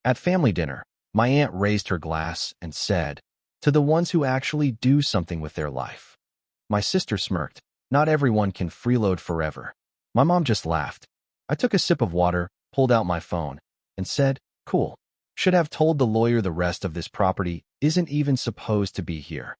At family dinner, my aunt raised her glass and said, "To the ones who actually do something with their life." My sister smirked. Not everyone can freeload forever. My mom just laughed. I took a sip of water, pulled out my phone, and said, "Cool. Should have told the lawyer the rest of this property isn't even supposed to be here."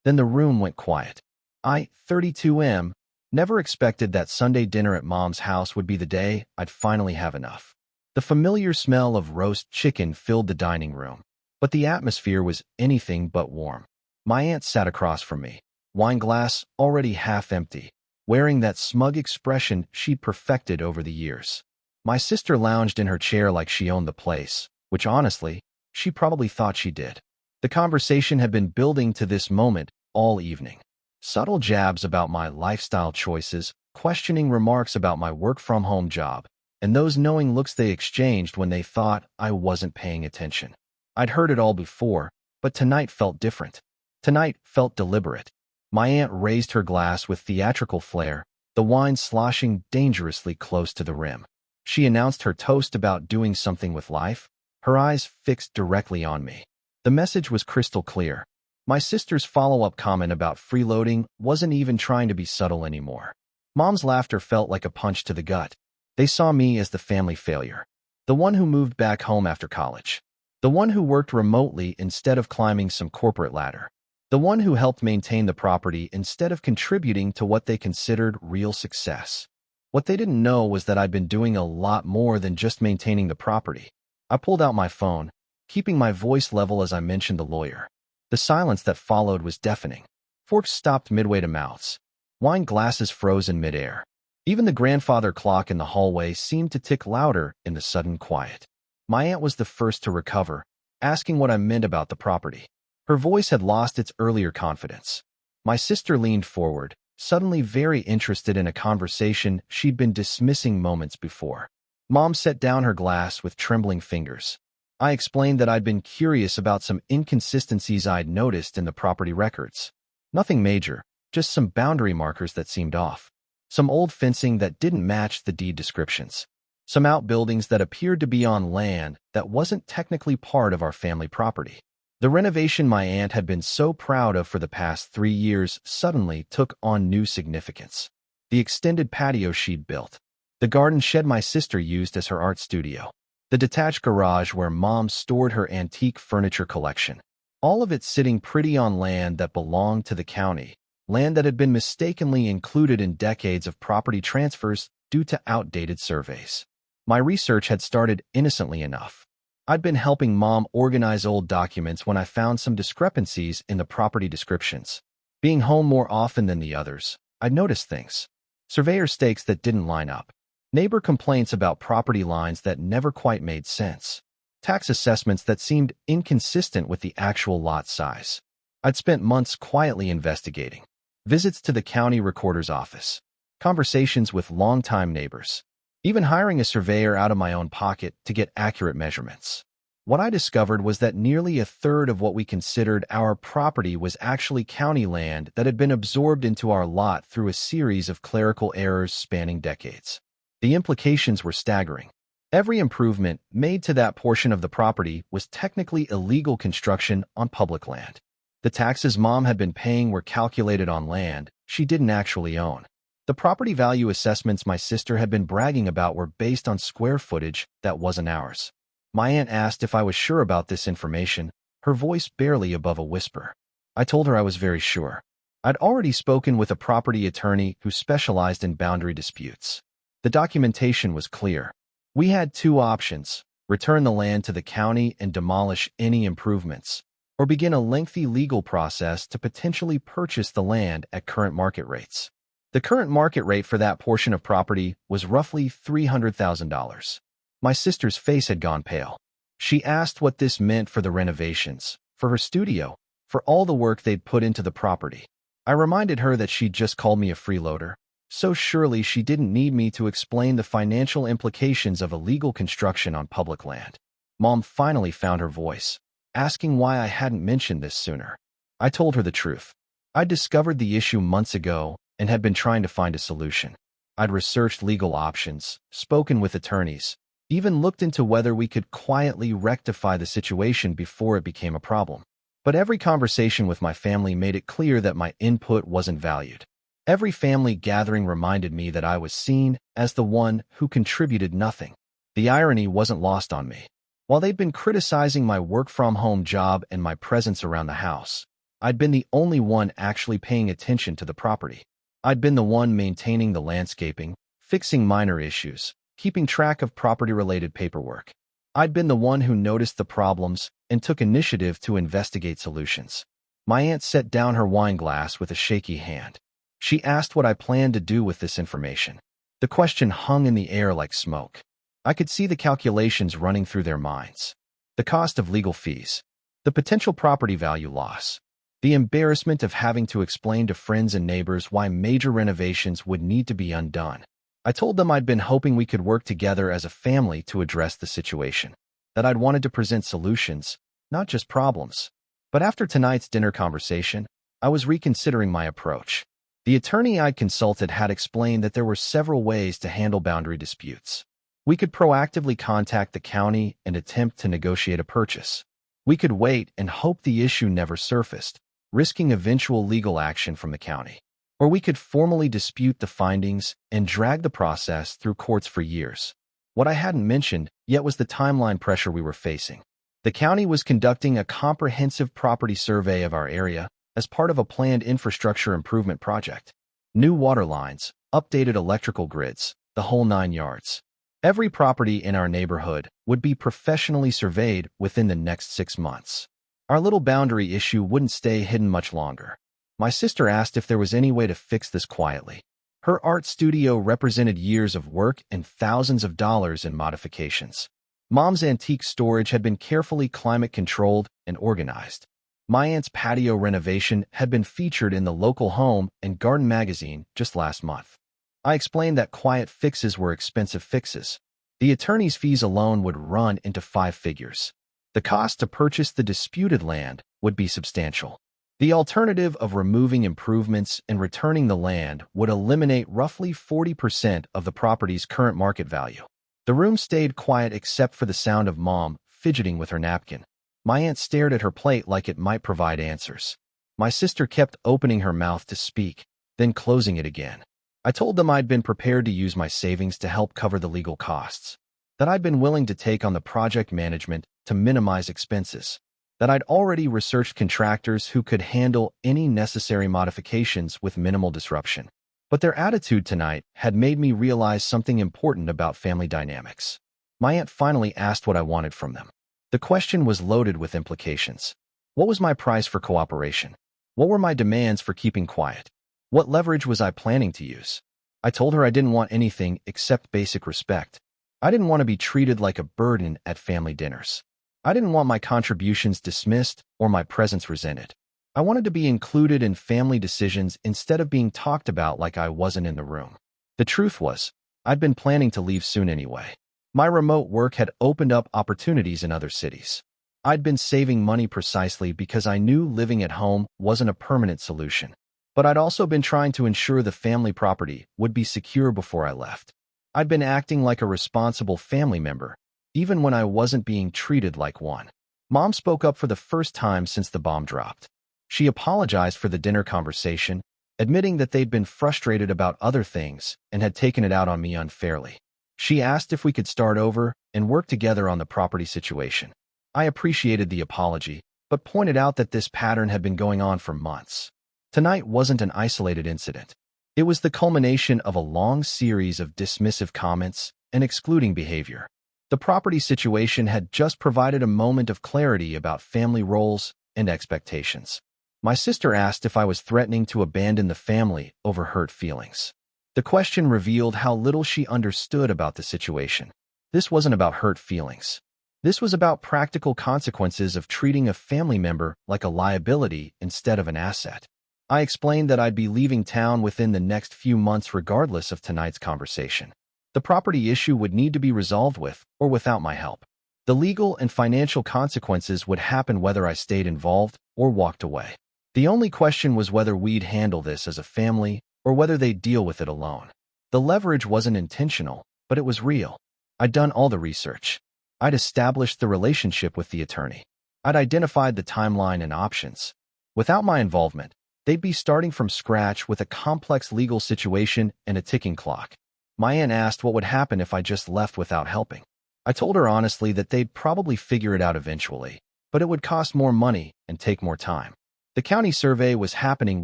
Then the room went quiet. I, 32M, never expected that Sunday dinner at Mom's house would be the day I'd finally have enough. The familiar smell of roast chicken filled the dining room, but the atmosphere was anything but warm. My aunt sat across from me, wine glass already half empty, wearing that smug expression she'd perfected over the years. My sister lounged in her chair like she owned the place, which honestly, she probably thought she did. The conversation had been building to this moment all evening. Subtle jabs about my lifestyle choices, questioning remarks about my work-from-home job, and those knowing looks they exchanged when they thought I wasn't paying attention. I'd heard it all before, but tonight felt different. Tonight felt deliberate. My aunt raised her glass with theatrical flair, the wine sloshing dangerously close to the rim. She announced her toast about doing something with life, her eyes fixed directly on me. The message was crystal clear. My sister's follow-up comment about freeloading wasn't even trying to be subtle anymore. Mom's laughter felt like a punch to the gut. They saw me as the family failure, the one who moved back home after college, the one who worked remotely instead of climbing some corporate ladder, the one who helped maintain the property instead of contributing to what they considered real success. What they didn't know was that I'd been doing a lot more than just maintaining the property. I pulled out my phone, keeping my voice level as I mentioned the lawyer. The silence that followed was deafening. Forks stopped midway to mouths. Wine glasses froze in midair. Even the grandfather clock in the hallway seemed to tick louder in the sudden quiet. My aunt was the first to recover, asking what I meant about the property. Her voice had lost its earlier confidence. My sister leaned forward, suddenly very interested in a conversation she'd been dismissing moments before. Mom set down her glass with trembling fingers. I explained that I'd been curious about some inconsistencies I'd noticed in the property records. Nothing major, just some boundary markers that seemed off. Some old fencing that didn't match the deed descriptions. Some outbuildings that appeared to be on land that wasn't technically part of our family property. The renovation my aunt had been so proud of for the past 3 years suddenly took on new significance. The extended patio she'd built. The garden shed my sister used as her art studio. The detached garage where Mom stored her antique furniture collection. All of it sitting pretty on land that belonged to the county. Land that had been mistakenly included in decades of property transfers due to outdated surveys. My research had started innocently enough. I'd been helping Mom organize old documents when I found some discrepancies in the property descriptions. Being home more often than the others, I'd noticed things. Surveyor stakes that didn't line up. Neighbor complaints about property lines that never quite made sense. Tax assessments that seemed inconsistent with the actual lot size. I'd spent months quietly investigating. Visits to the county recorder's office. Conversations with longtime neighbors. Even hiring a surveyor out of my own pocket to get accurate measurements. What I discovered was that nearly a third of what we considered our property was actually county land that had been absorbed into our lot through a series of clerical errors spanning decades. The implications were staggering. Every improvement made to that portion of the property was technically illegal construction on public land. The taxes Mom had been paying were calculated on land she didn't actually own. The property value assessments my sister had been bragging about were based on square footage that wasn't ours. My aunt asked if I was sure about this information, her voice barely above a whisper. I told her I was very sure. I'd already spoken with a property attorney who specialized in boundary disputes. The documentation was clear. We had 2 options: return the land to the county and demolish any improvements, or begin a lengthy legal process to potentially purchase the land at current market rates. The current market rate for that portion of property was roughly $300,000. My sister's face had gone pale. She asked what this meant for the renovations, for her studio, for all the work they'd put into the property. I reminded her that she'd just called me a freeloader, so surely she didn't need me to explain the financial implications of illegal construction on public land. Mom finally found her voice, asking why I hadn't mentioned this sooner. I told her the truth. I'd discovered the issue months ago and had been trying to find a solution. I'd researched legal options, spoken with attorneys, even looked into whether we could quietly rectify the situation before it became a problem. But every conversation with my family made it clear that my input wasn't valued. Every family gathering reminded me that I was seen as the one who contributed nothing. The irony wasn't lost on me. While they'd been criticizing my work-from-home job and my presence around the house, I'd been the only one actually paying attention to the property. I'd been the one maintaining the landscaping, fixing minor issues, keeping track of property-related paperwork. I'd been the one who noticed the problems and took initiative to investigate solutions. My aunt set down her wine glass with a shaky hand. She asked what I planned to do with this information. The question hung in the air like smoke. I could see the calculations running through their minds. The cost of legal fees, the potential property value loss, the embarrassment of having to explain to friends and neighbors why major renovations would need to be undone. I told them I'd been hoping we could work together as a family to address the situation, that I'd wanted to present solutions, not just problems. But after tonight's dinner conversation, I was reconsidering my approach. The attorney I'd consulted had explained that there were several ways to handle boundary disputes. We could proactively contact the county and attempt to negotiate a purchase. We could wait and hope the issue never surfaced, risking eventual legal action from the county. Or we could formally dispute the findings and drag the process through courts for years. What I hadn't mentioned yet was the timeline pressure we were facing. The county was conducting a comprehensive property survey of our area as part of a planned infrastructure improvement project. New water lines, updated electrical grids, the whole 9 yards. Every property in our neighborhood would be professionally surveyed within the next 6 months. Our little boundary issue wouldn't stay hidden much longer. My sister asked if there was any way to fix this quietly. Her art studio represented years of work and thousands of dollars in modifications. Mom's antique storage had been carefully climate-controlled and organized. My aunt's patio renovation had been featured in the local home and garden magazine just last month. I explained that quiet fixes were expensive fixes. The attorney's fees alone would run into 5 figures. The cost to purchase the disputed land would be substantial. The alternative of removing improvements and returning the land would eliminate roughly 40% of the property's current market value. The room stayed quiet except for the sound of Mom fidgeting with her napkin. My aunt stared at her plate like it might provide answers. My sister kept opening her mouth to speak, then closing it again. I told them I'd been prepared to use my savings to help cover the legal costs, that I'd been willing to take on the project management to minimize expenses, that I'd already researched contractors who could handle any necessary modifications with minimal disruption. But their attitude tonight had made me realize something important about family dynamics. My aunt finally asked what I wanted from them. The question was loaded with implications. What was my price for cooperation? What were my demands for keeping quiet? What leverage was I planning to use? I told her I didn't want anything except basic respect. I didn't want to be treated like a burden at family dinners. I didn't want my contributions dismissed or my presence resented. I wanted to be included in family decisions instead of being talked about like I wasn't in the room. The truth was, I'd been planning to leave soon anyway. My remote work had opened up opportunities in other cities. I'd been saving money precisely because I knew living at home wasn't a permanent solution. But I'd also been trying to ensure the family property would be secure before I left. I'd been acting like a responsible family member, even when I wasn't being treated like one. Mom spoke up for the first time since the bomb dropped. She apologized for the dinner conversation, admitting that they'd been frustrated about other things and had taken it out on me unfairly. She asked if we could start over and work together on the property situation. I appreciated the apology, but pointed out that this pattern had been going on for months. Tonight wasn't an isolated incident. It was the culmination of a long series of dismissive comments and excluding behavior. The property situation had just provided a moment of clarity about family roles and expectations. My sister asked if I was threatening to abandon the family over hurt feelings. The question revealed how little she understood about the situation. This wasn't about hurt feelings. This was about practical consequences of treating a family member like a liability instead of an asset. I explained that I'd be leaving town within the next few months regardless of tonight's conversation. The property issue would need to be resolved with or without my help. The legal and financial consequences would happen whether I stayed involved or walked away. The only question was whether we'd handle this as a family or whether they'd deal with it alone. The leverage wasn't intentional, but it was real. I'd done all the research. I'd established the relationship with the attorney. I'd identified the timeline and options. Without my involvement, they'd be starting from scratch with a complex legal situation and a ticking clock. My aunt asked what would happen if I just left without helping. I told her honestly that they'd probably figure it out eventually, but it would cost more money and take more time. The county survey was happening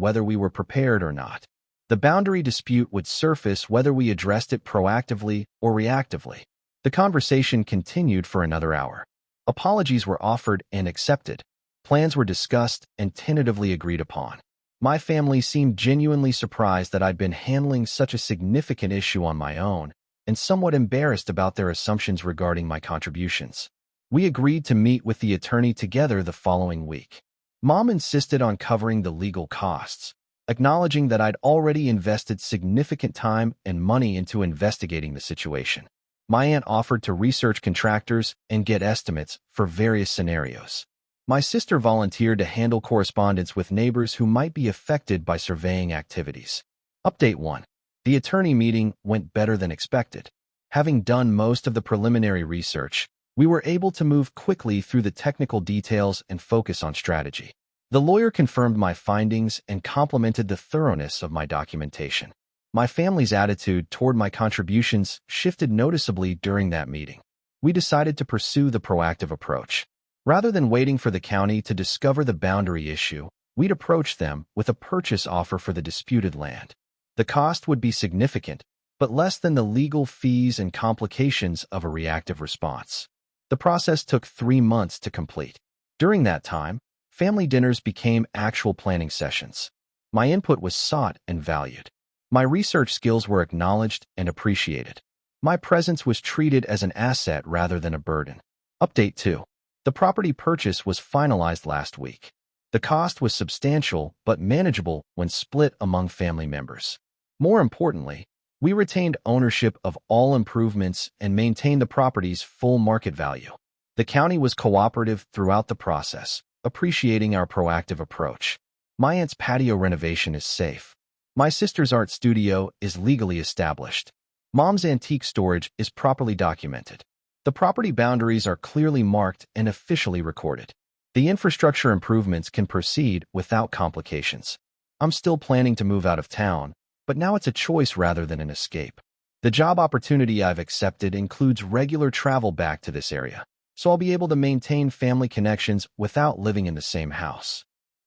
whether we were prepared or not. The boundary dispute would surface whether we addressed it proactively or reactively. The conversation continued for another hour. Apologies were offered and accepted. Plans were discussed and tentatively agreed upon. My family seemed genuinely surprised that I'd been handling such a significant issue on my own, and somewhat embarrassed about their assumptions regarding my contributions. We agreed to meet with the attorney together the following week. Mom insisted on covering the legal costs, acknowledging that I'd already invested significant time and money into investigating the situation. My aunt offered to research contractors and get estimates for various scenarios. My sister volunteered to handle correspondence with neighbors who might be affected by surveying activities. Update 1. The attorney meeting went better than expected. Having done most of the preliminary research, we were able to move quickly through the technical details and focus on strategy. The lawyer confirmed my findings and complimented the thoroughness of my documentation. My family's attitude toward my contributions shifted noticeably during that meeting. We decided to pursue the proactive approach. Rather than waiting for the county to discover the boundary issue, we'd approach them with a purchase offer for the disputed land. The cost would be significant, but less than the legal fees and complications of a reactive response. The process took 3 months to complete. During that time, family dinners became actual planning sessions. My input was sought and valued. My research skills were acknowledged and appreciated. My presence was treated as an asset rather than a burden. Update 2. The property purchase was finalized last week. The cost was substantial but manageable when split among family members. More importantly, we retained ownership of all improvements and maintained the property's full market value. The county was cooperative throughout the process, appreciating our proactive approach. My aunt's patio renovation is safe. My sister's art studio is legally established. Mom's antique storage is properly documented. The property boundaries are clearly marked and officially recorded. The infrastructure improvements can proceed without complications. I'm still planning to move out of town, but now it's a choice rather than an escape. The job opportunity I've accepted includes regular travel back to this area, so I'll be able to maintain family connections without living in the same house.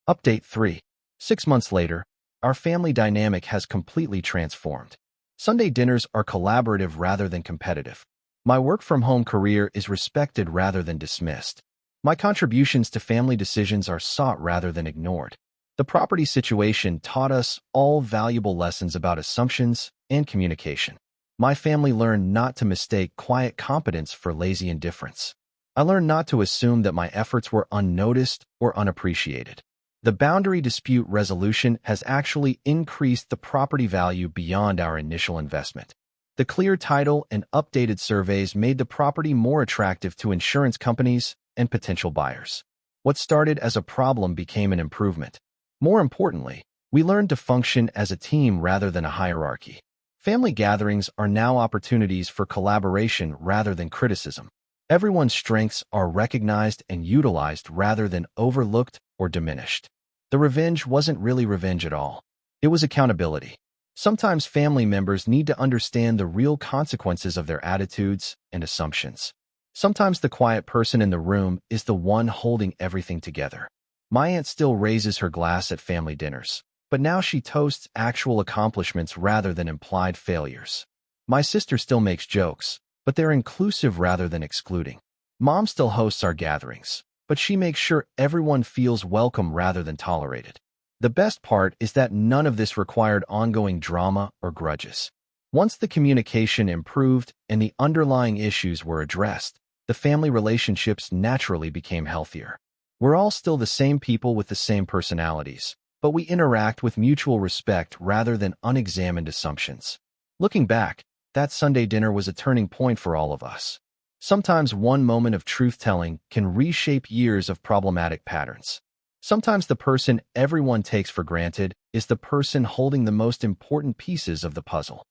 Update 3. 6 months later, our family dynamic has completely transformed. Sunday dinners are collaborative rather than competitive. My work-from-home career is respected rather than dismissed. My contributions to family decisions are sought rather than ignored. The property situation taught us all valuable lessons about assumptions and communication. My family learned not to mistake quiet competence for lazy indifference. I learned not to assume that my efforts were unnoticed or unappreciated. The boundary dispute resolution has actually increased the property value beyond our initial investment. The clear title and updated surveys made the property more attractive to insurance companies and potential buyers. What started as a problem became an improvement. More importantly, we learned to function as a team rather than a hierarchy. Family gatherings are now opportunities for collaboration rather than criticism. Everyone's strengths are recognized and utilized rather than overlooked or diminished. The revenge wasn't really revenge at all. It was accountability. Sometimes family members need to understand the real consequences of their attitudes and assumptions. Sometimes the quiet person in the room is the one holding everything together. My aunt still raises her glass at family dinners, but now she toasts actual accomplishments rather than implied failures. My sister still makes jokes, but they're inclusive rather than excluding. Mom still hosts our gatherings, but she makes sure everyone feels welcome rather than tolerated. The best part is that none of this required ongoing drama or grudges. Once the communication improved and the underlying issues were addressed, the family relationships naturally became healthier. We're all still the same people with the same personalities, but we interact with mutual respect rather than unexamined assumptions. Looking back, that Sunday dinner was a turning point for all of us. Sometimes one moment of truth-telling can reshape years of problematic patterns. Sometimes the person everyone takes for granted is the person holding the most important pieces of the puzzle.